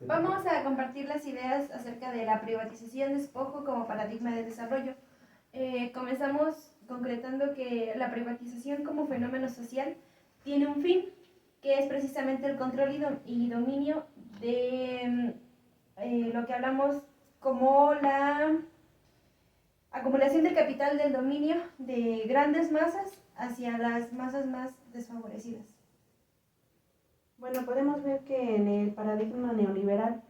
Vamos a compartir las ideas acerca de la privatización, despojo como paradigma de desarrollo. Comenzamos concretando que la privatización como fenómeno social tiene un fin, que es precisamente el control y dominio de lo que hablamos como la acumulación del capital del dominio de grandes masas hacia las masas más desfavorecidas. Bueno, podemos ver que en el paradigma neoliberal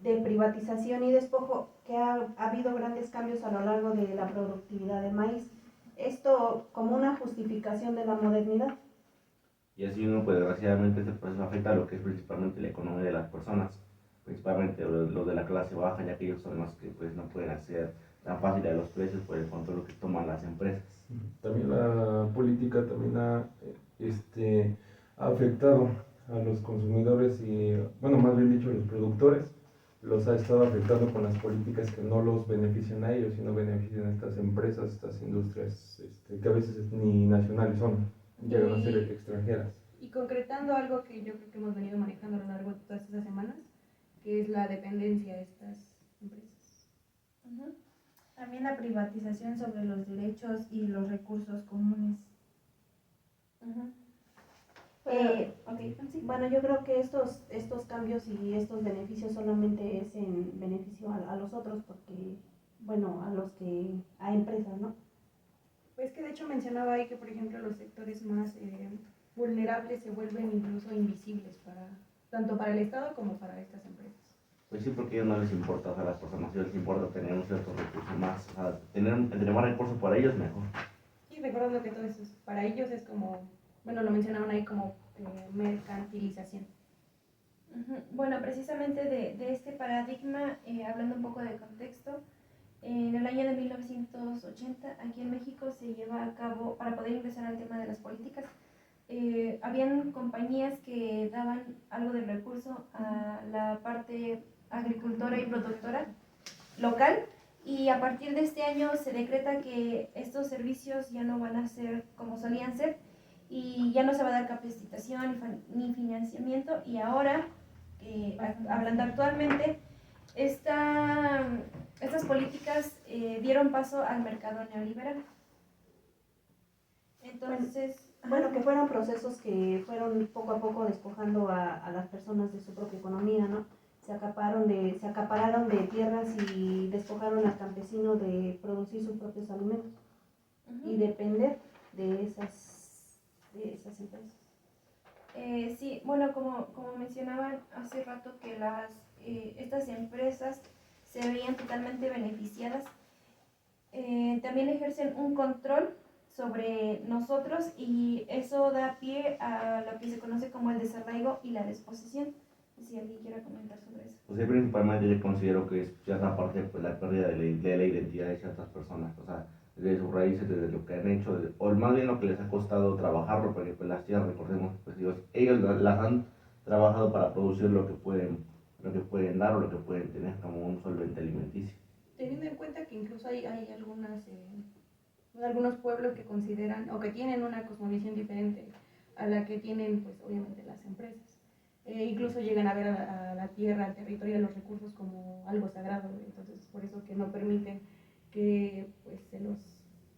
de privatización y despojo, que ha habido grandes cambios a lo largo de la productividad del maíz. Esto como una justificación de la modernidad. Y así uno, pues desgraciadamente, este proceso afecta a lo que es principalmente la economía de las personas, principalmente los de la clase baja, ya que ellos son los que pues no pueden acceder tan fácil a los precios por el control que toman las empresas. También la política también ha afectado a los consumidores y, bueno, más bien dicho, a los productores. Los ha estado afectando con las políticas que no los benefician a ellos, sino benefician a estas empresas, estas industrias que a veces ni nacionales son, llegan a ser extranjeras. Y concretando algo que yo creo que hemos venido manejando a lo largo de todas estas semanas, que es la dependencia de estas empresas. También la privatización sobre los derechos y los recursos comunes. Bueno, yo creo que estos cambios y estos beneficios solamente es en beneficio a los otros, porque, bueno, a empresas, ¿no? Pues que de hecho mencionaba ahí que, por ejemplo, los sectores más vulnerables se vuelven incluso invisibles tanto para el Estado como para estas empresas. Pues sí, porque a ellos no les importa, o sea, a las personas sí les importa tener un cierto recurso más, o sea, entre más recursos para ellos mejor. Y recordando que todo eso para ellos es como, bueno, lo mencionaban ahí como mercantilización. Bueno, precisamente de este paradigma, hablando un poco de contexto, en el año de 1980, aquí en México se lleva a cabo, para poder ingresar al tema de las políticas, habían compañías que daban algo de recurso a la parte agricultora y productora local, y a partir de este año se decreta que estos servicios ya no van a ser como solían ser, y ya no se va a dar capacitación ni financiamiento, y ahora, hablando actualmente, estas políticas dieron paso al mercado neoliberal. Entonces, bueno, que fueron procesos que fueron poco a poco despojando a las personas de su propia economía, ¿no? Se acapararon de tierras y despojaron al campesino de producir sus propios alimentos y depender de esas empresas. Sí, bueno, como mencionaban hace rato, que estas empresas se veían totalmente beneficiadas, también ejercen un control sobre nosotros, y eso da pie a lo que se conoce como el desarraigo y la desposesión. Si alguien quiere comentar sobre eso. Pues sí, principalmente yo considero que es cierta parte, pues, la pérdida de la identidad de ciertas personas, o sea, desde sus raíces, desde lo que han hecho, o más bien lo que les ha costado trabajarlo, porque pues las tierras, recordemos, pues ellos las han trabajado para producir lo que pueden dar o lo que pueden tener como un solvente alimenticio. Teniendo en cuenta que incluso hay algunos pueblos que consideran o que tienen una cosmovisión diferente a la que tienen, pues obviamente, las empresas. Incluso llegan a ver a la tierra, al territorio, a los recursos como algo sagrado, entonces por eso que no permiten que pues se los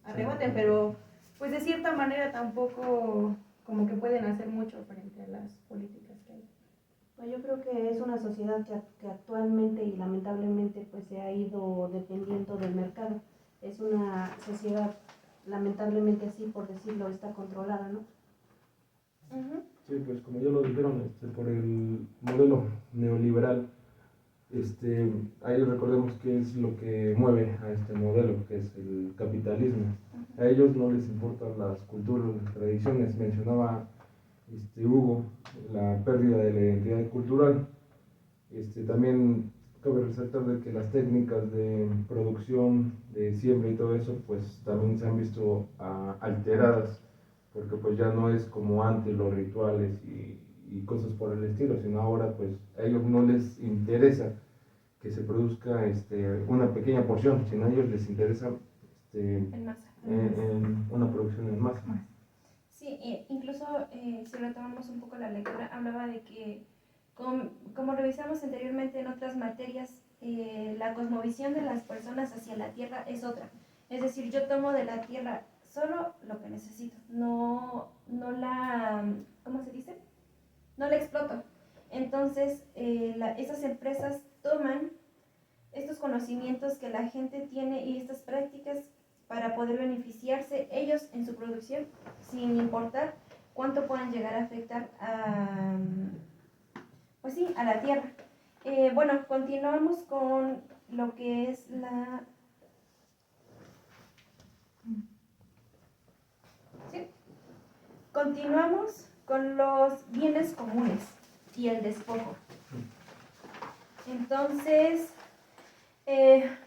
arrebaten, pero pues de cierta manera tampoco como que pueden hacer mucho frente a las políticas que hay. Pues yo creo que es una sociedad que actualmente y lamentablemente pues se ha ido dependiendo del mercado. Es una sociedad, lamentablemente así por decirlo, está controlada, ¿no? Sí, pues como ya lo dijeron, por el modelo neoliberal, ahí recordemos que es lo que mueve a este modelo, que es el capitalismo. A ellos no les importan las culturas, las tradiciones. Mencionaba Hugo la pérdida de la identidad cultural. También cabe resaltar de que las técnicas de producción, de siembra y todo eso, pues también se han visto alteradas, porque pues ya no es como antes los rituales y cosas por el estilo, sino ahora pues a ellos no les interesa que se produzca una pequeña porción, sino a ellos les interesa En masa. en una producción en masa. Sí, incluso si retomamos un poco la lectura, hablaba de que Como revisamos anteriormente en otras materias, la cosmovisión de las personas hacia la tierra es otra. Es decir, yo tomo de la tierra solo lo que necesito, no la, ¿cómo se dice? No la exploto. Entonces, esas empresas toman estos conocimientos que la gente tiene y estas prácticas para poder beneficiarse ellos en su producción, sin importar cuánto puedan llegar a afectar pues sí, a la tierra. Bueno, continuamos con lo que es ¿sí? Continuamos con los bienes comunes y el despojo. Entonces,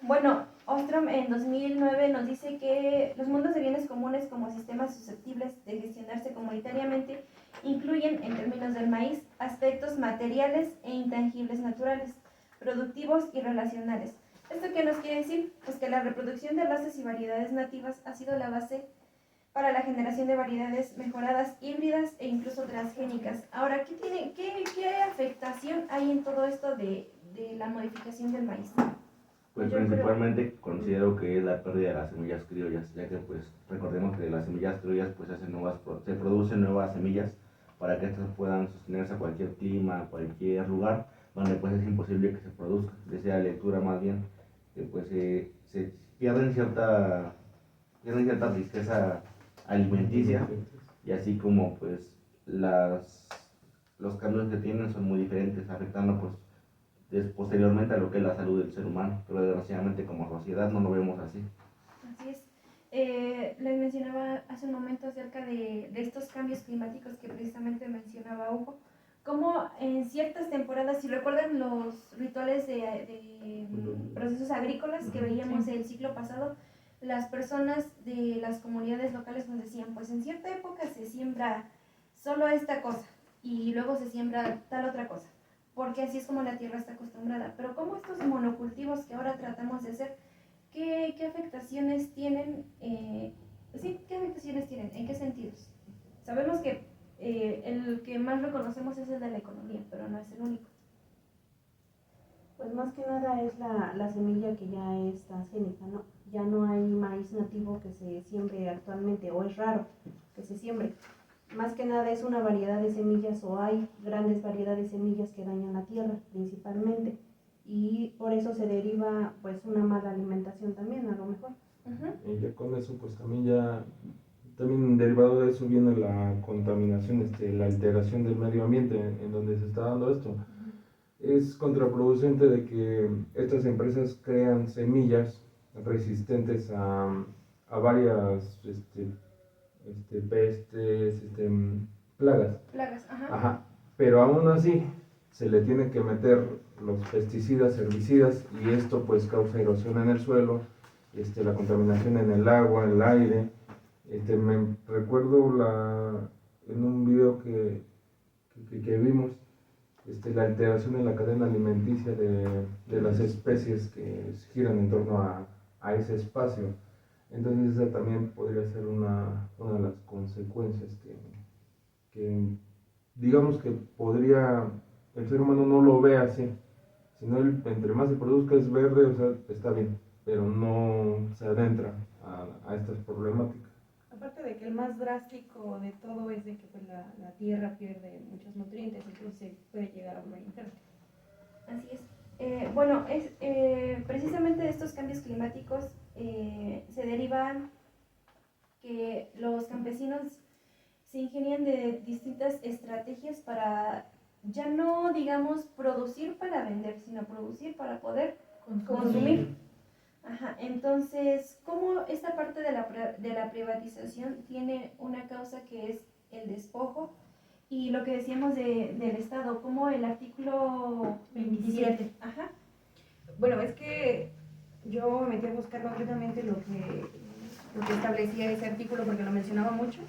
bueno, Ostrom en 2009 nos dice que los mundos de bienes comunes como sistemas susceptibles de gestionarse comunitariamente incluyen, en términos del maíz, aspectos materiales e intangibles naturales, productivos y relacionales. ¿Esto qué nos quiere decir? Pues que la reproducción de razas y variedades nativas ha sido la base para la generación de variedades mejoradas, híbridas e incluso transgénicas. Ahora, ¿qué afectación hay en todo esto de la modificación del maíz? Pues principalmente considero que es la pérdida de las semillas criollas, ya que pues recordemos que de las semillas criollas pues se producen nuevas semillas para que estas puedan sostenerse a cualquier clima, a cualquier lugar donde pues es imposible que se produzca. Desde la lectura más bien, que pues se pierden cierta riqueza alimenticia y así como pues los cambios que tienen son muy diferentes, afectando pues posteriormente a lo que es la salud del ser humano, pero desgraciadamente como sociedad no lo vemos así. Así es. Les mencionaba hace un momento acerca de estos cambios climáticos que precisamente mencionaba Hugo, como en ciertas temporadas, si recuerdan los rituales de procesos agrícolas que veíamos el ciclo pasado, las personas de las comunidades locales nos decían, pues en cierta época se siembra solo esta cosa y luego se siembra tal otra cosa, porque así es como la tierra está acostumbrada. Pero como estos monocultivos que ahora tratamos de hacer, ¿qué afectaciones tienen? ¿Qué afectaciones tienen? ¿En qué sentidos? Sabemos que el que más reconocemos es el de la economía, pero no es el único. Pues más que nada es la semilla que ya es transgénica, ¿no? Ya no hay maíz nativo que se siembre actualmente, o es raro que se siembre. Más que nada es una variedad de semillas, o hay grandes variedades de semillas que dañan la tierra principalmente, y por eso se deriva pues una mala alimentación también, a lo mejor. Y ya con eso pues también derivado de eso viene la contaminación, la alteración del medio ambiente en donde se está dando esto. Es contraproducente de que estas empresas crean semillas resistentes a varias pestes, plagas. Plagas, ajá. Ajá. Pero aún así se le tiene que meter los pesticidas, herbicidas, y esto pues causa erosión en el suelo, la contaminación en el agua, en el aire. Me recuerdo en un video que vimos, la alteración en la cadena alimenticia de las especies que giran en torno a ese espacio. Entonces esa también podría ser una de las consecuencias que digamos que el ser humano no lo ve así, sino entre más se produzca es verde, o sea, está bien, pero no se adentra a estas problemáticas. Aparte de que el más drástico de todo es de que pues, la tierra pierde muchos nutrientes, entonces puede llegar a volver infértil. Así es. Bueno, precisamente de estos cambios climáticos se derivan que los campesinos se ingenian de distintas estrategias para ya no, digamos, producir para vender, sino producir para poder consumir. Ajá, entonces, ¿cómo esta parte de la privatización tiene una causa que es el despojo? Y lo que decíamos del Estado, como el artículo 27. Ajá. Bueno, es que yo me metí a buscar concretamente lo que establecía ese artículo porque lo mencionaba mucho.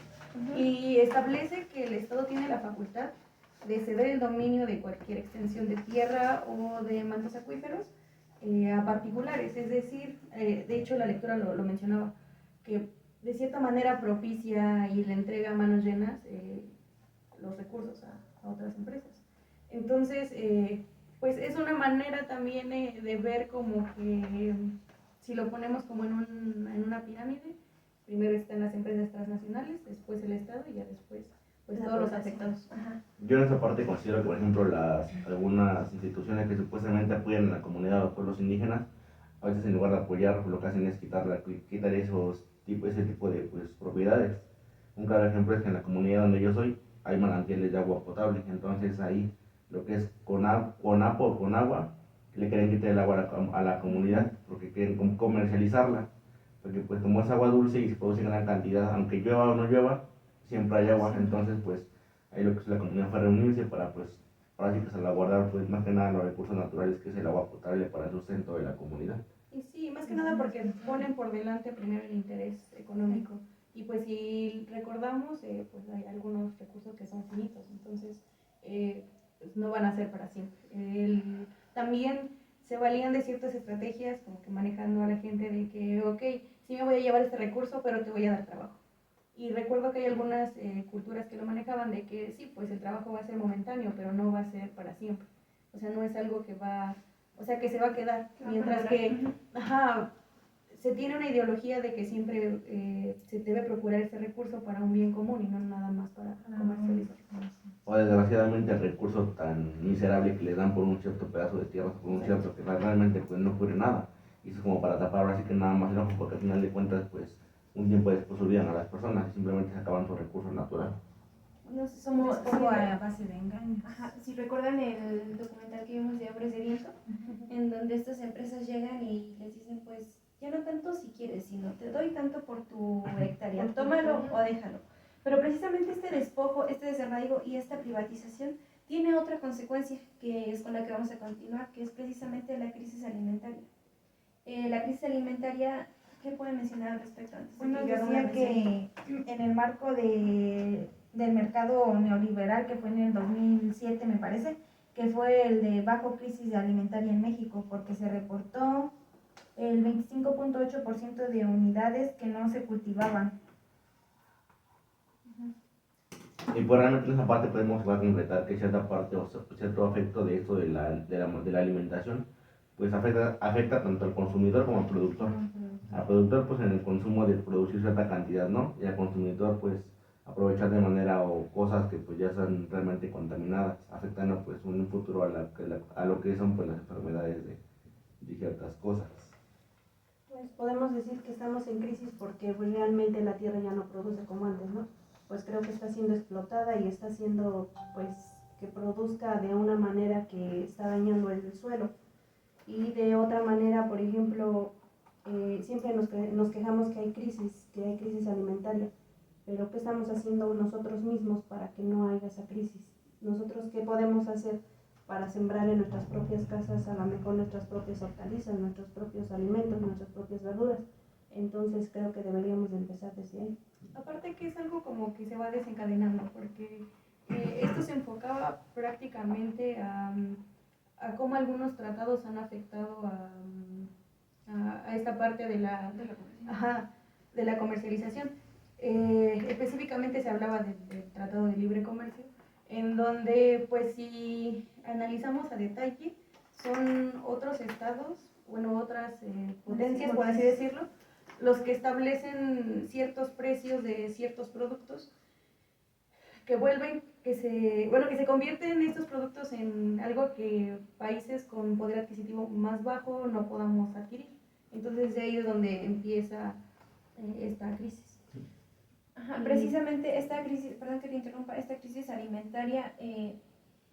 Y establece que el Estado tiene la facultad de ceder el dominio de cualquier extensión de tierra o de mantos acuíferos a particulares, es decir, de hecho la lectura lo mencionaba, que de cierta manera propicia y le entrega a manos llenas los recursos a otras empresas. Entonces, Entonces, pues es una manera también de ver como que si lo ponemos como en una pirámide, primero están las empresas transnacionales, después el Estado y ya después pues todos los afectados. Ajá. Yo en esa parte considero que, por ejemplo, algunas instituciones que supuestamente apoyan a la comunidad o pueblos indígenas, a veces en lugar de apoyar, lo que hacen es quitar ese tipo de pues, propiedades. Un claro ejemplo es que en la comunidad donde yo soy hay manantiales de agua potable, entonces ahí lo que es Conapo o Conagua le quieren quitar el agua a la comunidad porque quieren comercializarla, porque pues como es agua dulce y se produce en gran cantidad, aunque llueva o no llueva, siempre hay agua, entonces pues ahí lo que es la comunidad fue reunirse para pues ahora sí que salvaguardar pues más que nada los recursos naturales que es el agua potable para el sustento de la comunidad. Y sí, más que nada porque ponen por delante primero el interés económico. Y pues si recordamos, pues hay algunos recursos que son finitos, entonces pues no van a ser para siempre. También se valían de ciertas estrategias, como que manejando a la gente de que, ok, sí me voy a llevar este recurso, pero te voy a dar trabajo. Y recuerdo que hay algunas culturas que lo manejaban de que sí, pues el trabajo va a ser momentáneo, pero no va a ser para siempre. O sea, no es algo que va, o sea, que se va a quedar. Mientras que, ajá, se tiene una ideología de que siempre se debe procurar ese recurso para un bien común y no nada más para comercializar. O desgraciadamente el recurso tan miserable que le dan por un cierto pedazo de tierra, por un cierto que realmente pues no cubre nada. Y eso es como para tapar ahora sí que nada más el ojo, porque al final de cuentas pues un tiempo después olvidan a las personas y simplemente se acaban sus recursos naturales. No sé, somos como a base de engaños. Ajá, si recuerdan el documental que vimos de Hombres de Viento, en donde estas empresas llegan y les dicen, pues, ya no tanto si quieres, sino te doy tanto por tu hectárea, tómalo o déjalo. Pero precisamente este despojo, este desarraigo y esta privatización tiene otra consecuencia que es con la que vamos a continuar, que es precisamente la crisis alimentaria. La crisis alimentaria, ¿qué pueden mencionar al respecto? Antes Bueno, de que yo haga una decía que en el marco del mercado neoliberal que fue en el 2007 me parece, que fue el de bajo crisis alimentaria en México, porque se reportó el 25.8% de unidades que no se cultivaban. Y pues realmente en esa parte podemos concretar que cierta parte o cierto efecto de esto de la alimentación pues afecta tanto al consumidor como al productor. Al productor pues en el consumo de producir cierta cantidad, ¿no? Y al consumidor pues aprovechar de manera o cosas que pues ya están realmente contaminadas, afectando pues en un futuro a lo que son pues las enfermedades de ciertas cosas. Pues podemos decir que estamos en crisis porque pues, realmente la tierra ya no produce como antes, ¿no? Pues creo que está siendo explotada y está haciendo pues que produzca de una manera que está dañando el suelo. Y de otra manera, por ejemplo, siempre nos quejamos que hay crisis alimentaria, pero ¿qué estamos haciendo nosotros mismos para que no haya esa crisis? ¿Nosotros qué podemos hacer para sembrar en nuestras propias casas a lo mejor nuestras propias hortalizas, nuestros propios alimentos, nuestras propias verduras? Entonces creo que deberíamos de empezar desde ahí. Aparte que es algo como que se va desencadenando, porque esto se enfocaba prácticamente a cómo algunos tratados han afectado a esta parte de la comercialización. Específicamente se hablaba del Tratado de Libre Comercio, en donde pues si analizamos a detalle, son otros estados, bueno, otras potencias, por así decirlo, los que establecen ciertos precios de ciertos productos que se convierten estos productos en algo que países con poder adquisitivo más bajo no podamos adquirir. Entonces de ahí es donde empieza esta crisis. Ajá, precisamente esta crisis, perdón que te interrumpa, esta crisis alimentaria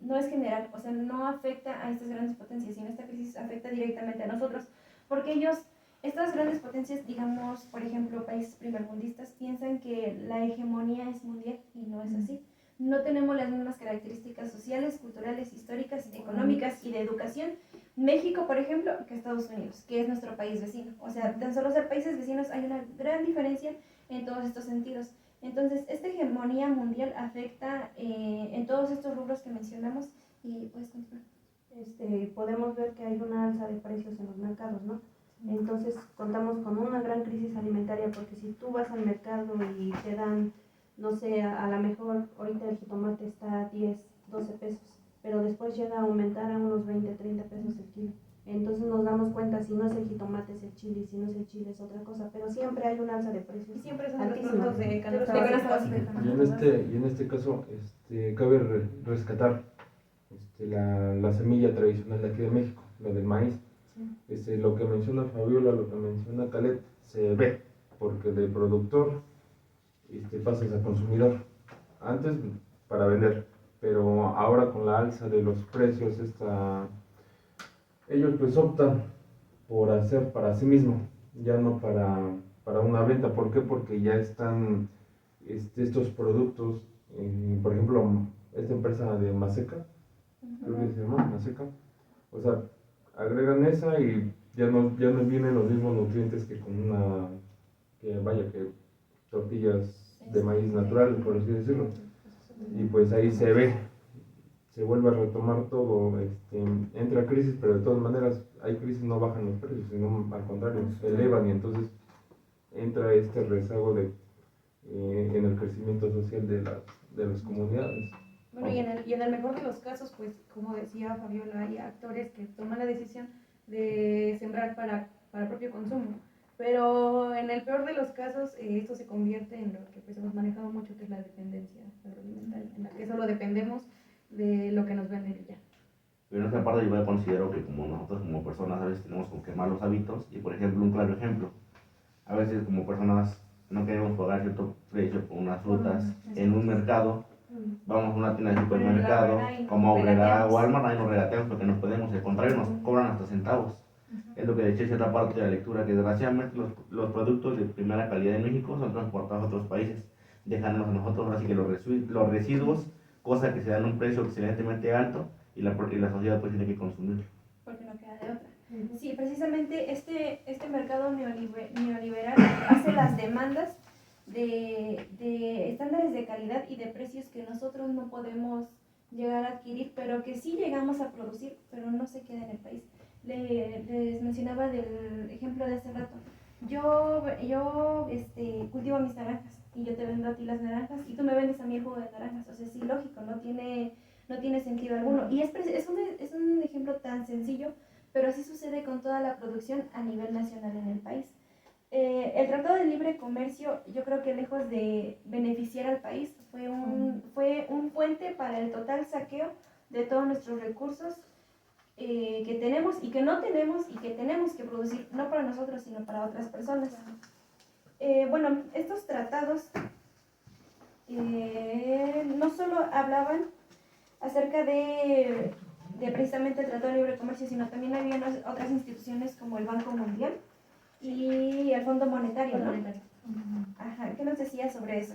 no es general, o sea, no afecta a estas grandes potencias, sino esta crisis afecta directamente a nosotros, porque estas grandes potencias, digamos, por ejemplo, países primermundistas, piensan que la hegemonía es mundial y no es así. No tenemos las mismas características sociales, culturales, históricas, económicas y de educación. México, por ejemplo, que Estados Unidos, que es nuestro país vecino. O sea, tan solo ser países vecinos hay una gran diferencia en todos estos sentidos. Entonces, esta hegemonía mundial afecta en todos estos rubros que mencionamos y puedes continuar. Podemos ver que hay una alza de precios en los mercados, ¿no? Entonces contamos con una gran crisis alimentaria porque si tú vas al mercado y te dan, no sé, a lo mejor ahorita el jitomate está a 10, 12 pesos pero después llega a aumentar a unos 20, 30 pesos el kilo. Entonces nos damos cuenta si no es el jitomate es el chile, si no es el chile es otra cosa, pero siempre hay un alza de precios. Y siempre son los altísima. productos de canasta básica. Y en este caso cabe rescatar la semilla tradicional de aquí de México, la del maíz. Sí. Lo que menciona Fabiola, lo que menciona Calet, se ve, porque del productor pasas a consumidor. Antes para vender, pero ahora con la alza de los precios, ellos pues optan por hacer para sí mismos, ya no para una venta. ¿Por qué? Porque ya están estos productos, por ejemplo, esta empresa de Maseca, creo que se llama Maseca, o sea, agregan esa y ya no vienen los mismos nutrientes que con que tortillas de maíz natural, por así decirlo. Y pues ahí se ve, se vuelve a retomar todo, entra crisis, pero de todas maneras hay crisis, no bajan los precios, sino al contrario, se elevan, y entonces entra este rezago en el crecimiento social de las comunidades. Bueno, y en el mejor de los casos, pues como decía Fabiola, hay actores que toman la decisión de sembrar para propio consumo. Pero en el peor de los casos, esto se convierte en lo que pues hemos manejado mucho, que es la dependencia agroalimentaria, en la que solo dependemos de lo que nos venden y ya. Pero en esta parte yo considero que como nosotros como personas a veces tenemos como que malos hábitos, y por ejemplo, un claro ejemplo, a veces como personas no queremos pagar cierto precio por unas frutas en un mercado, vamos a una tienda de supermercado, como Obrera o Walmart, ahí nos regateamos porque no podemos, al contrario nos cobran hasta centavos. Es lo que decía cierta parte de la lectura, que desgraciadamente los productos de primera calidad en México son transportados a otros países, dejándonos a nosotros así que los residuos, cosa que se dan a un precio excelentemente alto, y la sociedad pues tiene que consumirlo. Porque no queda de otra. Sí, precisamente este mercado neoliberal hace las demandas de estándares de calidad y de precios que nosotros no podemos llegar a adquirir, pero que sí llegamos a producir, pero no se queda en el país. Les mencionaba del ejemplo de hace rato. Yo cultivo mis naranjas y yo te vendo a ti las naranjas y tú me vendes a mí el jugo de naranjas. O sea, sí, lógico, no tiene sentido alguno. Y es un ejemplo tan sencillo, pero así sucede con toda la producción a nivel nacional en el país. El Tratado de Libre Comercio, yo creo que lejos de beneficiar al país, fue un puente para el total saqueo de todos nuestros recursos que tenemos y que no tenemos y que tenemos que producir, no para nosotros, sino para otras personas. Bueno, estos tratados no solo hablaban acerca de precisamente el Tratado de Libre Comercio, sino también había otras instituciones como el Banco Mundial y el Fondo Monetario, ¿no? Ajá, ¿qué nos decías sobre eso?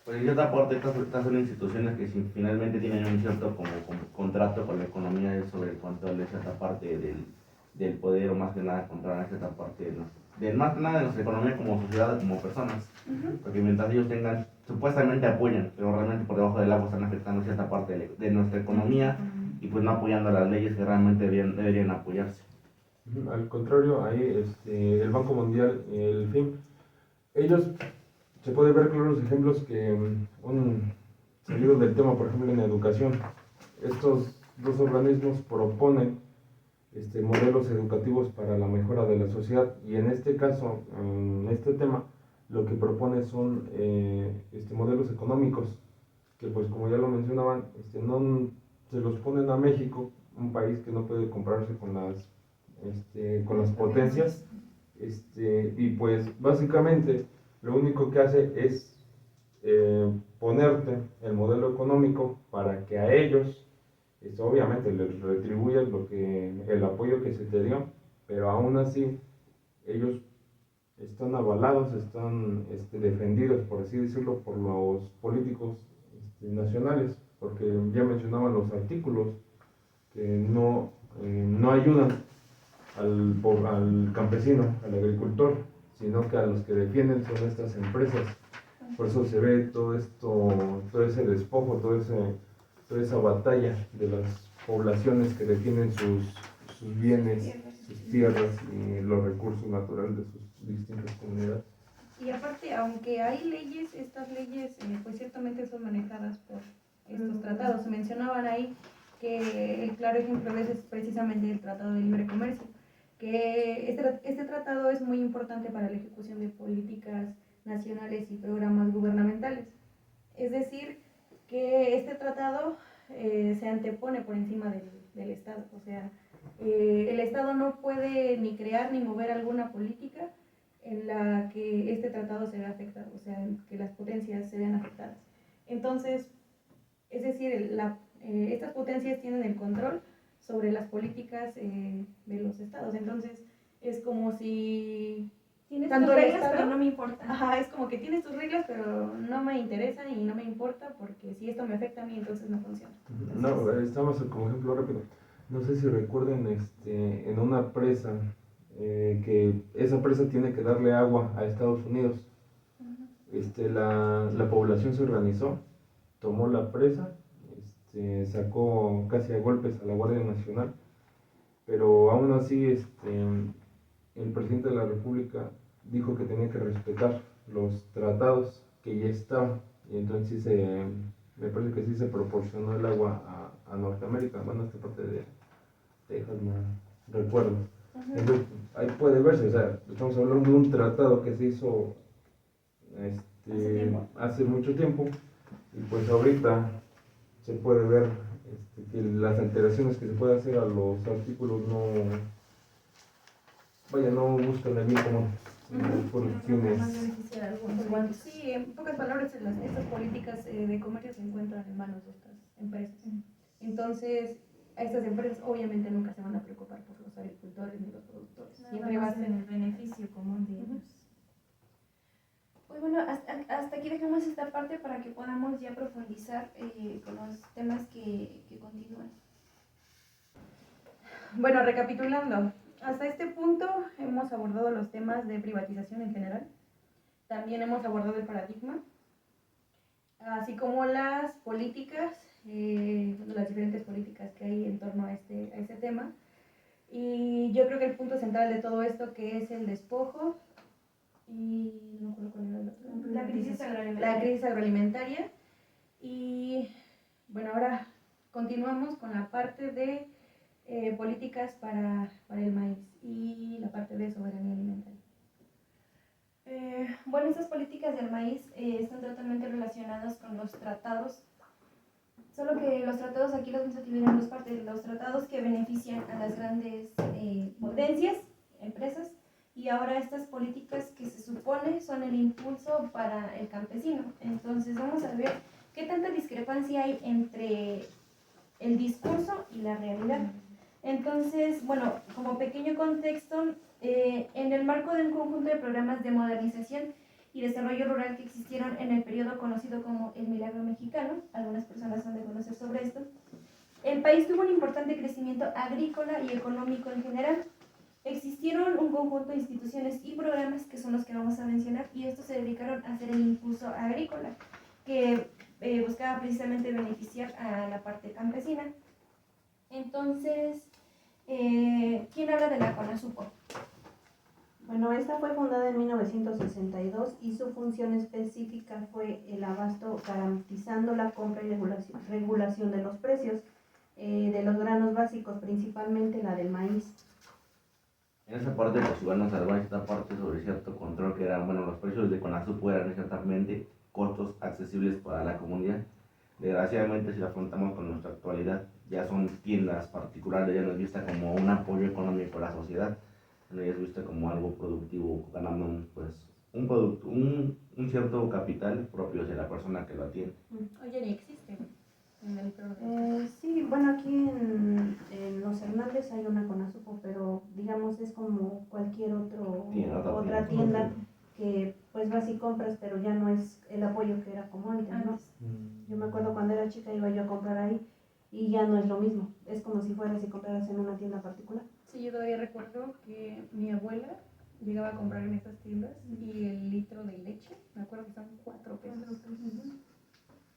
Pues en cierta parte estas son instituciones que finalmente tienen un cierto como contrato con la economía sobre el control de cierta parte del poder, o más que nada controlar cierta parte más que nada de nuestra economía como sociedad, como personas. Porque mientras ellos supuestamente apoyan, pero realmente por debajo del agua están afectando cierta parte de nuestra economía y pues no apoyando las leyes que realmente deberían apoyarse. Al contrario, ahí el Banco Mundial, el FMI, ellos se puede ver claros ejemplos que salido del tema, por ejemplo en educación, estos dos organismos proponen modelos educativos para la mejora de la sociedad, y en este caso, en este tema, lo que propone son modelos económicos que, pues como ya lo mencionaban, no se los ponen a México, un país que no puede compararse con las potencias, y pues básicamente lo único que hace es ponerte el modelo económico para que a ellos obviamente les retribuyas el apoyo que se te dio, pero aún así ellos están avalados, están defendidos, por así decirlo, por los políticos nacionales, porque ya mencionaban los artículos que no ayudan al campesino, al agricultor, sino que a los que defienden son estas empresas. Por eso se ve todo ese despojo, toda esa batalla de las poblaciones que defienden sus bienes, sus tierras y los recursos naturales de sus distintas comunidades. Y aparte, aunque hay leyes, estas leyes pues ciertamente son manejadas por estos tratados. Se mencionaban ahí que el claro ejemplo de eso es precisamente el Tratado de Libre Comercio, que este tratado es muy importante para la ejecución de políticas nacionales y programas gubernamentales. Es decir, que este tratado se antepone por encima del Estado, o sea, el Estado no puede ni crear ni mover alguna política en la que este tratado se vea afectado, o sea, en que las potencias se vean afectadas. Entonces, es decir, estas potencias tienen el control sobre las políticas de los estados. Entonces, es como si Tienes tanto tus el reglas, Estado, pero no me importa. ajá, es como que tienes tus reglas, pero no me interesan y no me importa porque si esto me afecta a mí, entonces no funciona. No, estamos como ejemplo rápido. No sé si recuerden en una presa, que esa presa tiene que darle agua a Estados Unidos. La población se organizó, tomó la presa, sacó casi a golpes a la Guardia Nacional, pero aún así el presidente de la República dijo que tenía que respetar los tratados que ya estaban, y entonces me parece que sí se proporcionó el agua a Norteamérica, bueno, a esta parte de Texas, no recuerdo. Entonces, ahí puede verse, o sea, estamos hablando de un tratado que se hizo hace mucho tiempo, y pues ahorita se puede ver que las alteraciones que se puede hacer a los artículos no buscan el bien común, por fines. Sí, en pocas palabras, estas políticas de comercio se encuentran en manos de estas empresas. Entonces, a estas empresas obviamente nunca se van a preocupar por los agricultores ni los productores. Siempre va a ser el beneficio común de ellos. Pues bueno, hasta aquí dejamos esta parte para que podamos ya profundizar con los temas que continúan. Bueno, recapitulando, hasta este punto hemos abordado los temas de privatización en general. También hemos abordado el paradigma, así como las políticas, las diferentes políticas que hay en torno a este tema. Y yo creo que el punto central de todo esto, que es el despojo y no recuerdo cuál era el otro. La crisis agroalimentaria. Y bueno, ahora continuamos con la parte de políticas para el maíz y la parte de soberanía alimentaria. Bueno, estas políticas del maíz están totalmente relacionadas con los tratados, solo que los tratados aquí los vamos a dividir en dos partes: los tratados que benefician a las grandes potencias, empresas, y ahora estas políticas que se supone son el impulso para el campesino. Entonces vamos a ver qué tanta discrepancia hay entre el discurso y la realidad. Entonces, bueno, como pequeño contexto, en el marco de un conjunto de programas de modernización y desarrollo rural que existieron en el periodo conocido como el Milagro Mexicano, algunas personas han de conocer sobre esto, el país tuvo un importante crecimiento agrícola y económico en general. Existieron un conjunto de instituciones y programas que son los que vamos a mencionar, y estos se dedicaron a hacer el impulso agrícola, que buscaba precisamente beneficiar a la parte campesina. Entonces, ¿quién habla de la CONASUPO? Bueno, esta fue fundada en 1962 y su función específica fue el abasto, garantizando la compra y regulación de los precios de los granos básicos, principalmente la del maíz. En esa parte, pues igual nos salva esta parte sobre cierto control que eran, bueno, los precios de CONASUPO eran ciertamente costos accesibles para la comunidad. Desgraciadamente, si lo afrontamos con nuestra actualidad, ya son tiendas particulares, ya no es vista como un apoyo económico a la sociedad, no es vista como algo productivo, ganando un cierto capital propio de la persona que lo atiende. Oye, ni existe en el Sí, bueno, aquí en Los Hernández hay una CONASUPO, pero digamos es como cualquier otra tienda que pues vas y compras, pero ya no es el apoyo que era como antes, ¿no? Yo me acuerdo cuando era chica iba yo a comprar ahí y ya no es lo mismo, es como si fueras y compraras en una tienda particular. Sí, yo todavía recuerdo que mi abuela llegaba a comprar en esas tiendas y el litro de leche, me acuerdo que estaban 4 pesos.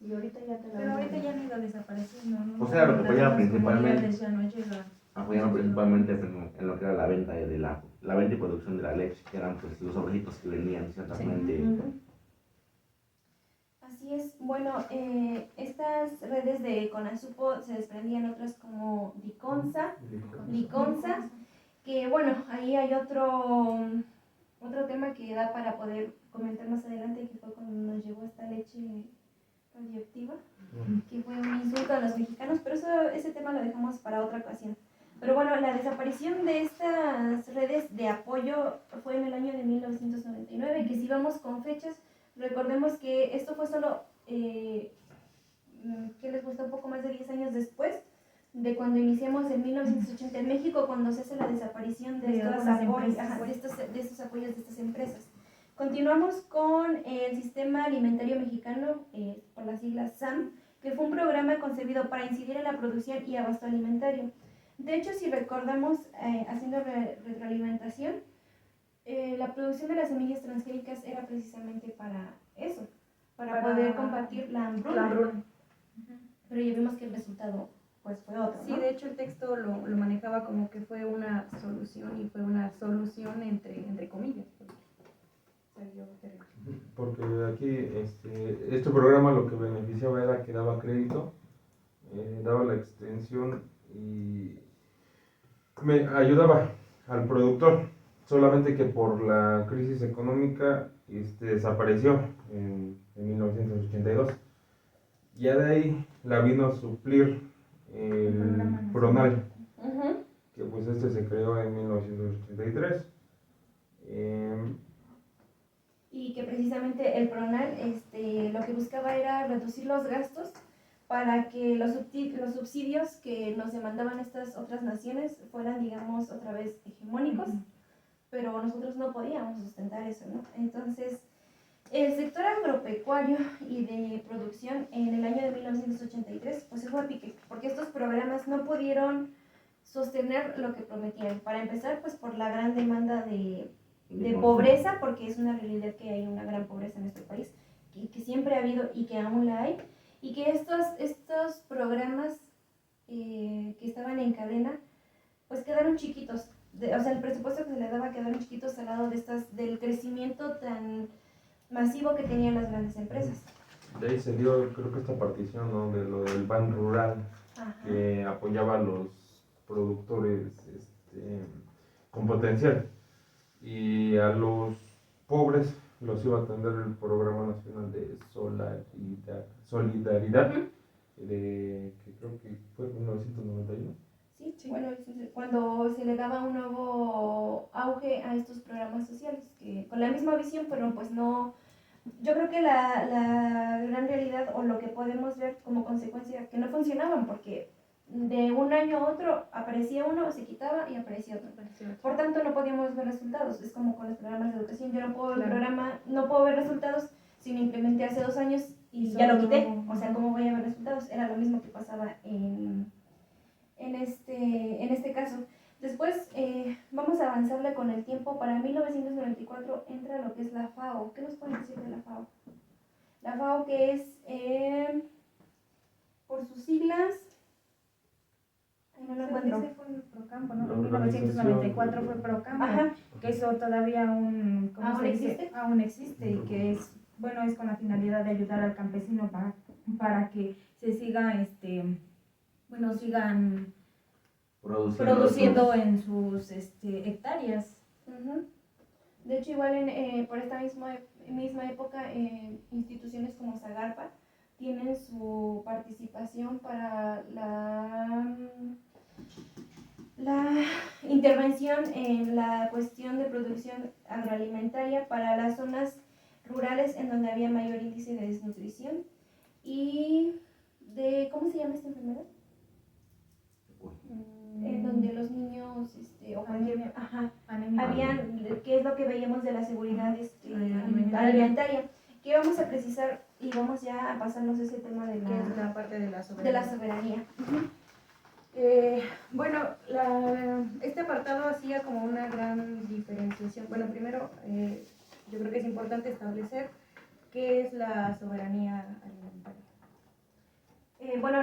Y ahorita ya te la Pero ahorita ya han ido desapareciendo, ¿no? O sea, lo que apoyaban Las principalmente, comunidades ya no llega. apoyaban principalmente en lo que era la venta la venta y producción de la leche, que eran pues los sobrecitos que venían ciertamente. Así es. Bueno, estas redes de Conasupo se desprendían otras como Liconza, que bueno, ahí hay otro tema que da para poder comentar más adelante, que fue cuando nos llegó esta leche radioactiva, que fue un insulto a los mexicanos, pero ese tema lo dejamos para otra ocasión. Pero bueno, la desaparición de estas redes de apoyo fue en el año de 1999, que si vamos con fechas, recordemos que esto fue solo, que les gusta, un poco más de 10 años después de cuando iniciamos en 1980 en México, cuando se hace la desaparición de estos apoyos de estas empresas. Continuamos con el Sistema Alimentario Mexicano, por las siglas SAM, que fue un programa concebido para incidir en la producción y abasto alimentario. De hecho, si recordamos, haciendo retroalimentación, la producción de las semillas transgénicas era precisamente para eso, para poder combatir la hambruna. Pero ya vimos que el resultado pues fue otro, ¿no? Sí, de hecho el texto lo manejaba como que fue una solución, y fue una solución entre comillas. Porque aquí este programa lo que beneficiaba era que daba crédito, daba la extensión y me ayudaba al productor, solamente que por la crisis económica desapareció en 1982. Ya de ahí la vino a suplir el Pronal, que pues se creó en 1983. Y que precisamente el Pronal lo que buscaba era reducir los gastos para que los subsidios que nos demandaban estas otras naciones fueran, digamos, otra vez hegemónicos, pero nosotros no podíamos sustentar eso, ¿no? Entonces, el sector agropecuario y de producción en el año de 1983 pues se fue a pique, porque estos programas no pudieron sostener lo que prometían. Para empezar, pues por la gran demanda de pobreza, porque es una realidad que hay una gran pobreza en nuestro país, que siempre ha habido y que aún la hay, y que estos programas que estaban en cadena, pues quedaron chiquitos. O sea, el presupuesto que se les daba quedaron chiquitos al lado del crecimiento tan masivo que tenían las grandes empresas. De ahí se dio, creo que esta partición, ¿no?, de lo del Ban Rural, que apoyaba a los productores con potencial, y a los pobres los iba a atender el Programa Nacional de Solidaridad, que creo que fue en 1991. Sí, bueno, cuando se le daba un nuevo auge a estos programas sociales, que con la misma visión, pero pues no. Yo creo que la gran realidad, o lo que podemos ver como consecuencia, que no funcionaban, porque de un año a otro aparecía uno, se quitaba y aparecía otro. Por tanto, no podíamos ver resultados. Es como con los programas de educación. Yo no puedo ver resultados si lo implementé hace 2 años y ya lo quité. O sea, ¿cómo voy a ver resultados? Era lo mismo que pasaba en este caso. Después vamos a avanzarle con el tiempo. Para 1994 entra lo que es la FAO. ¿Qué nos pueden decir de la FAO? La FAO, que es, por sus siglas, no lo encuentro. Ese fue el Procampo, ¿no? En 1994 fue Procampo, que eso todavía aún existe. Aún existe, y que es con la finalidad de ayudar al campesino para que se siga, sigan produciendo en sus hectáreas. De hecho, igual por esta misma época, instituciones como Zagarpa tienen su participación para la intervención en la cuestión de producción agroalimentaria para las zonas rurales en donde había mayor índice de desnutrición y de, ¿cómo se llama esta enfermedad? En donde los niños habían, que es lo que veíamos de la seguridad alimentaria, que vamos a precisar y vamos ya a pasarnos ese tema de la parte de la soberanía. De la soberanía. Este apartado hacía como una gran diferenciación. Bueno, primero, yo creo que es importante establecer qué es la soberanía alimentaria.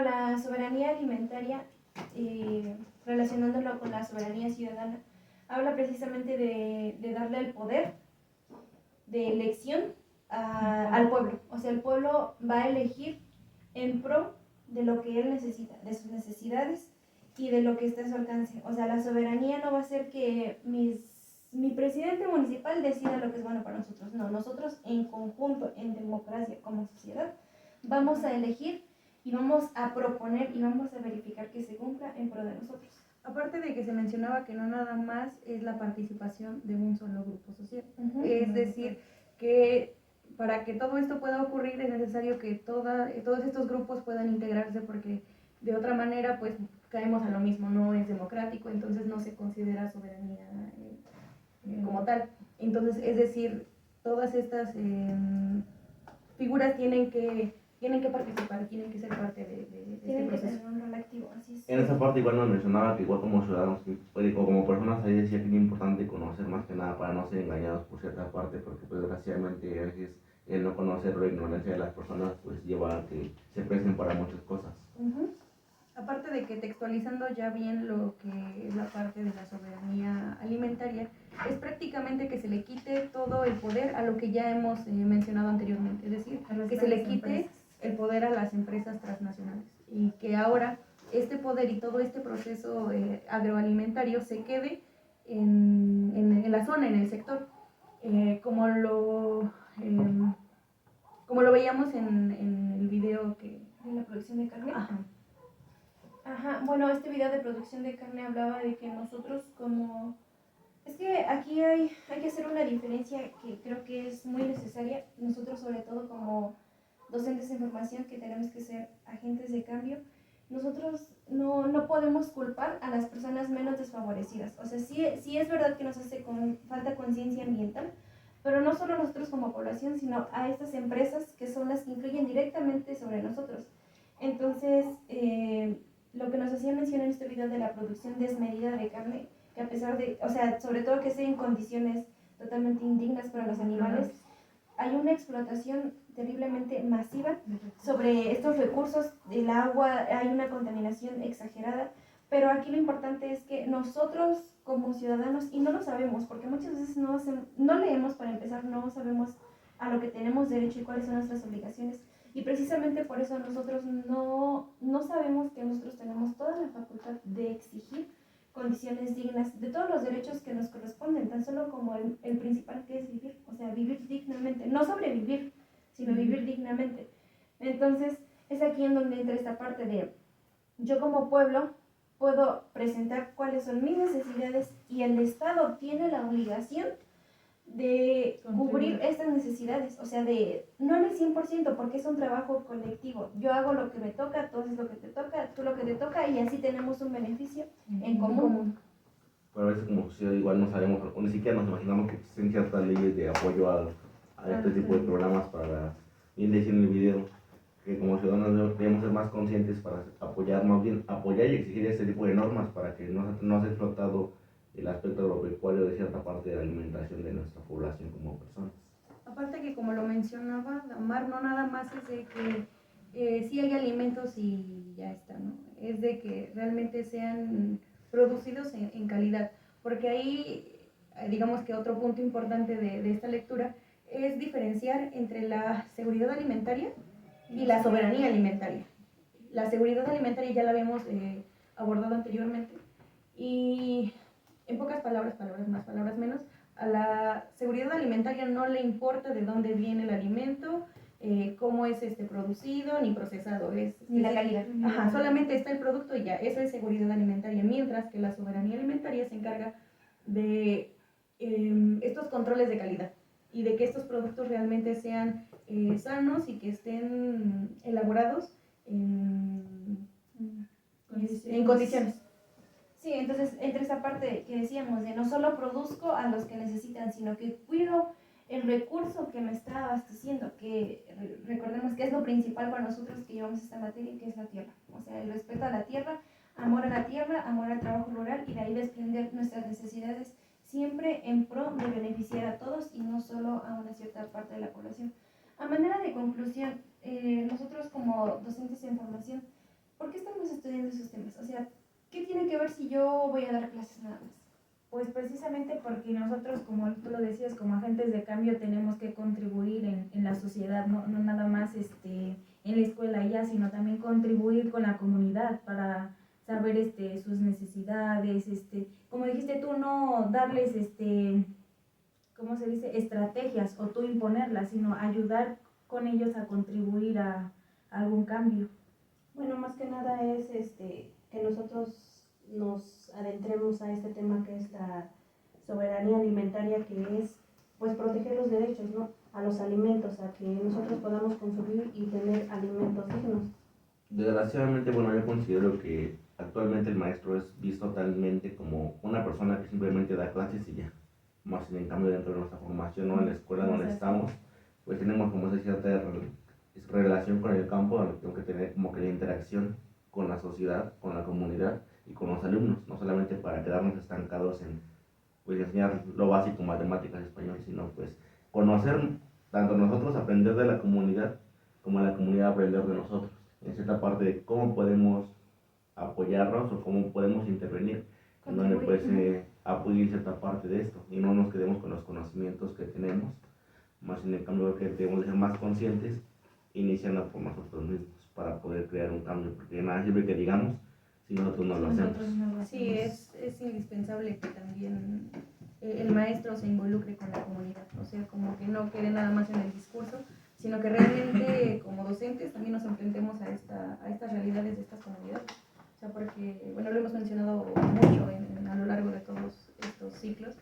La soberanía alimentaria, relacionándolo con la soberanía ciudadana, habla precisamente de darle el poder de elección al pueblo. O sea, el pueblo va a elegir en pro de lo que él necesita, de sus necesidades y de lo que está a su alcance. O sea, la soberanía no va a ser que mi presidente municipal decida lo que es bueno para nosotros. No, nosotros en conjunto, en democracia, como sociedad, vamos a elegir y vamos a proponer y vamos a verificar que se cumpla en pro de nosotros. Aparte de que se mencionaba que no nada más es la participación de un solo grupo social. Es decir, que para que todo esto pueda ocurrir es necesario que todos estos grupos puedan integrarse, porque de otra manera pues caemos a lo mismo, no es democrático, entonces no se considera soberanía como tal. Entonces, es decir, todas estas figuras tienen que participar, tienen que ser parte de este proceso. Tener un rol activo, así es. En esa parte igual nos mencionaba que igual como ciudadanos, como personas ahí decía que es importante conocer más que nada para no ser engañados por cierta parte, porque pues desgraciadamente a veces el no conocer o la ignorancia de las personas pues lleva a que se presten para muchas cosas. Aparte de que textualizando ya bien lo que es la parte de la soberanía alimentaria, es prácticamente que se le quite todo el poder a lo que ya hemos mencionado anteriormente, es decir, que se le quite el poder a las empresas transnacionales y que ahora este poder y todo este proceso agroalimentario se quede en la zona, en el sector, como lo veíamos en el video que... ¿De la producción de carne? Ajá. Bueno, este video de producción de carne hablaba de que nosotros como... Es que aquí hay que hacer una diferencia que creo que es muy necesaria. Nosotros sobre todo como docentes de formación que tenemos que ser agentes de cambio, nosotros no podemos culpar a las personas menos desfavorecidas. O sea, sí es verdad que nos hace falta conciencia ambiental, pero no solo nosotros como población, sino a estas empresas que son las que influyen directamente sobre nosotros. Entonces, lo que nos hacía mencionar en este video de la producción desmedida de carne, que a pesar de, o sea, sobre todo que sea en condiciones totalmente indignas para los animales, hay una explotación terriblemente masiva sobre estos recursos del agua, hay una contaminación exagerada, pero aquí lo importante es que nosotros como ciudadanos, y no lo sabemos, porque muchas veces no leemos para empezar, no sabemos a lo que tenemos derecho y cuáles son nuestras obligaciones, y precisamente por eso nosotros no sabemos que nosotros tenemos toda la facultad de exigir condiciones dignas, de todos los derechos que nos corresponden, tan solo como el principal, que es vivir, o sea, vivir dignamente, no sobrevivir, sino vivir dignamente. Entonces, es aquí en donde entra esta parte de, yo como pueblo puedo presentar cuáles son mis necesidades y el Estado tiene la obligación de cubrir estas necesidades, o sea, no en el 100%, porque es un trabajo colectivo. Yo hago lo que me toca, tú haces lo que te toca, tú lo que te toca, y así tenemos un beneficio en común. Pero a veces como sociedad igual no sabemos, o ni siquiera nos imaginamos que existen ciertas leyes de apoyo a este tipo de programas para, bien decir en el video, que como ciudadanos debemos ser más conscientes para apoyar, más bien apoyar y exigir este tipo de normas para que no sea explotado el aspecto agropecuario de cierta parte de la alimentación de nuestra población como personas. Aparte que como lo mencionaba Damar, no nada más es de que sí hay alimentos y ya está, ¿no? Es de que realmente sean producidos en calidad, porque ahí digamos que otro punto importante de esta lectura es diferenciar entre la seguridad alimentaria y la soberanía alimentaria. La seguridad alimentaria ya la habíamos abordado anteriormente, y en pocas palabras, palabras más, palabras menos, a la seguridad alimentaria no le importa de dónde viene el alimento, cómo es producido ni procesado, ni la calidad. Ajá, solamente está el producto y ya, eso es seguridad alimentaria, mientras que la soberanía alimentaria se encarga de estos controles de calidad y de que estos productos realmente sean sanos y que estén elaborados en condiciones. Sí, entonces entre esa parte que decíamos de no solo produzco a los que necesitan, sino que cuido el recurso que me está abasteciendo, que recordemos que es lo principal para nosotros que llevamos esta materia, que es la tierra. O sea, el respeto a la tierra, amor a la tierra, amor al trabajo rural, y de ahí desprender nuestras necesidades siempre en pro de beneficiar a todos y no solo a una cierta parte de la población. A manera de conclusión, nosotros como docentes en formación, ¿por qué estamos estudiando esos temas? O sea, ¿qué tiene que ver si yo voy a dar clases nada más? Pues precisamente porque nosotros, como tú lo decías, como agentes de cambio tenemos que contribuir en la sociedad, no nada más en la escuela y ya, sino también contribuir con la comunidad para saber sus necesidades, como dijiste tú, no darles ¿cómo se dice? Estrategias o tú imponerlas, sino ayudar con ellos a contribuir a algún cambio. Bueno, más que nada es que nosotros nos adentremos a este tema que es la soberanía alimentaria, que es pues proteger los derechos, ¿no? A los alimentos, a que nosotros podamos consumir y tener alimentos dignos. Desgraciadamente, bueno, yo considero que actualmente el maestro es visto totalmente como una persona que simplemente da clases y ya. Más en cambio dentro de nuestra formación, ¿no? En la escuela donde estamos, pues tenemos como esa cierta relación con el campo, donde tengo que tener como que la interacción con la sociedad, con la comunidad y con los alumnos, no solamente para quedarnos estancados en pues enseñar lo básico, matemáticas, español, sino pues conocer, tanto nosotros aprender de la comunidad, como la comunidad aprender de nosotros, en cierta parte de cómo podemos apoyarnos o cómo podemos intervenir, en donde pues apoyar cierta parte de esto y no nos quedemos con los conocimientos que tenemos, más en el cambio que debemos ser más conscientes, iniciando por nosotros mismos para poder crear un cambio, porque nada sirve que digamos si nosotros no lo hacemos. Sí, es indispensable que también el maestro se involucre con la comunidad, o sea, como que no quede nada más en el discurso, sino que realmente como docentes también nos enfrentemos a estas realidades de estas comunidades. O sea, porque, bueno, lo hemos mencionado mucho a lo largo de todos estos ciclos,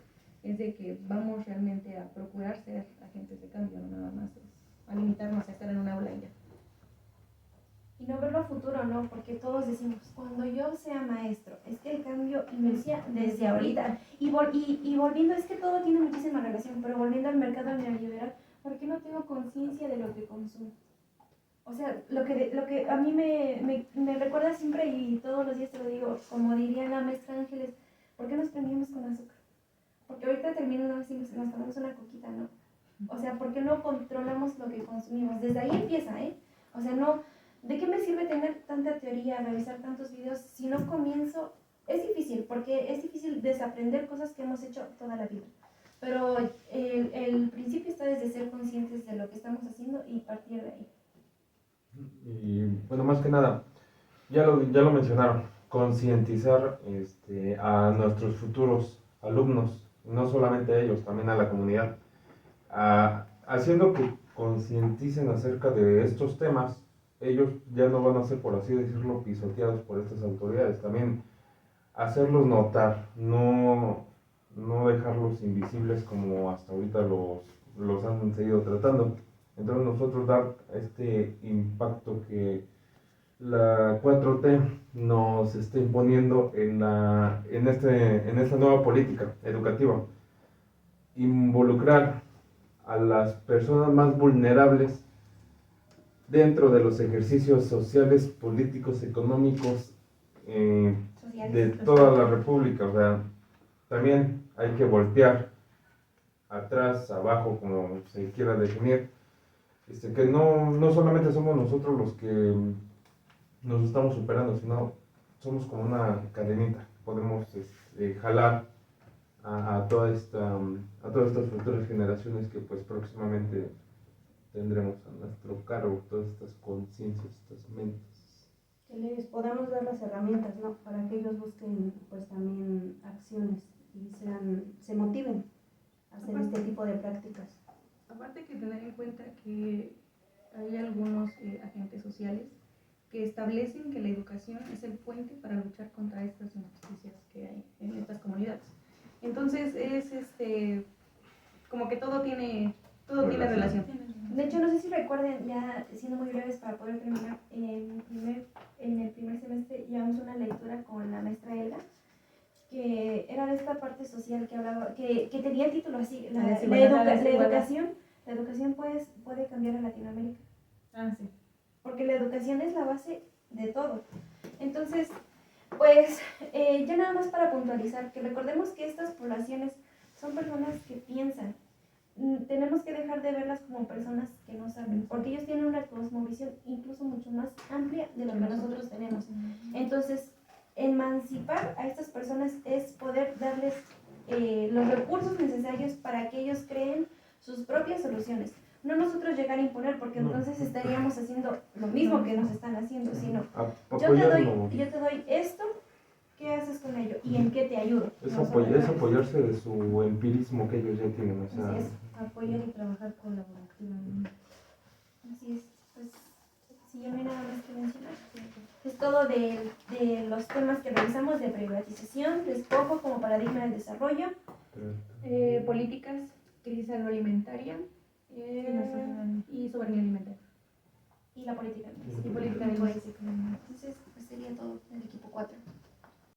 es de que vamos realmente a procurar ser agentes de cambio, no nada más es a limitarnos a estar en un aula y ya. Y no verlo a futuro, ¿no? Porque todos decimos, cuando yo sea maestro, es que el cambio inicia desde ahorita. Y volviendo, es que todo tiene muchísima relación, pero volviendo al mercado neoliberal, ¿por qué no tengo conciencia de lo que consumo? O sea, lo que a mí me recuerda siempre y todos los días te lo digo, como diría la maestra Ángeles, ¿por qué nos prendimos con azúcar? Porque ahorita terminamos y nos tomamos una coquita, ¿no? O sea, ¿por qué no controlamos lo que consumimos? Desde ahí empieza, ¿eh? O sea, no, ¿de qué me sirve tener tanta teoría, revisar tantos videos si no comienzo? Es difícil, porque es difícil desaprender cosas que hemos hecho toda la vida. Pero el principio está desde ser conscientes de lo que estamos haciendo y partir de ahí. Y bueno, más que nada, ya lo mencionaron, concientizar a nuestros futuros alumnos, no solamente a ellos, también a la comunidad, haciendo que concienticen acerca de estos temas. Ellos ya no van a ser, por así decirlo, pisoteados por estas autoridades, también hacerlos notar, no dejarlos invisibles como hasta ahorita los han seguido tratando. Entonces nosotros dar este impacto que la 4T nos está imponiendo en esta nueva política educativa. Involucrar a las personas más vulnerables dentro de los ejercicios sociales, políticos, económicos de toda la República. O sea, también hay que voltear atrás, abajo, como se quiera definir, que no solamente somos nosotros los que nos estamos superando, sino somos como una cadenita, podemos jalar a todas estas futuras generaciones que pues próximamente tendremos a nuestro cargo, todas estas conciencias, estas mentes. Que les podamos dar las herramientas, ¿no? Para que ellos busquen pues también acciones y se motiven a hacer este tipo de prácticas. Aparte hay que tener en cuenta que hay algunos agentes sociales que establecen que la educación es el puente para luchar contra estas injusticias que hay en estas comunidades. Entonces es como que todo tiene relación. De hecho, no sé si recuerden, ya siendo muy breves para poder terminar, en el primer semestre llevamos una lectura con la maestra Elga, que era de esta parte social que hablaba, que tenía el título así, la educación puede cambiar a Latinoamérica. Ah, sí. Porque la educación es la base de todo. Entonces, pues, ya nada más para puntualizar, que recordemos que estas poblaciones son personas que piensan. Tenemos que dejar de verlas como personas que no saben, porque ellos tienen una cosmovisión incluso mucho más amplia de lo que nosotros tenemos. Entonces, emancipar a estas personas es poder darles recursos necesarios para que ellos creen sus propias soluciones. No nosotros llegar a imponer, porque No. entonces estaríamos haciendo lo mismo que nos están haciendo, sino yo te Apoyarlo. doy esto, ¿qué haces con ello? ¿Y en qué te ayudo? Es, No solo es apoyarse de su empirismo que ellos ya tienen. O sea, Así es. Apoyar y trabajar colaborativamente. Así es. Pues, si ya no hay nada más que mencionar. Es todo de los temas que revisamos de privatización, despojo como paradigma del desarrollo. Políticas, crisis agroalimentaria y soberanía alimentaria. Y la política. Y política Entonces, pues sería todo el equipo 4.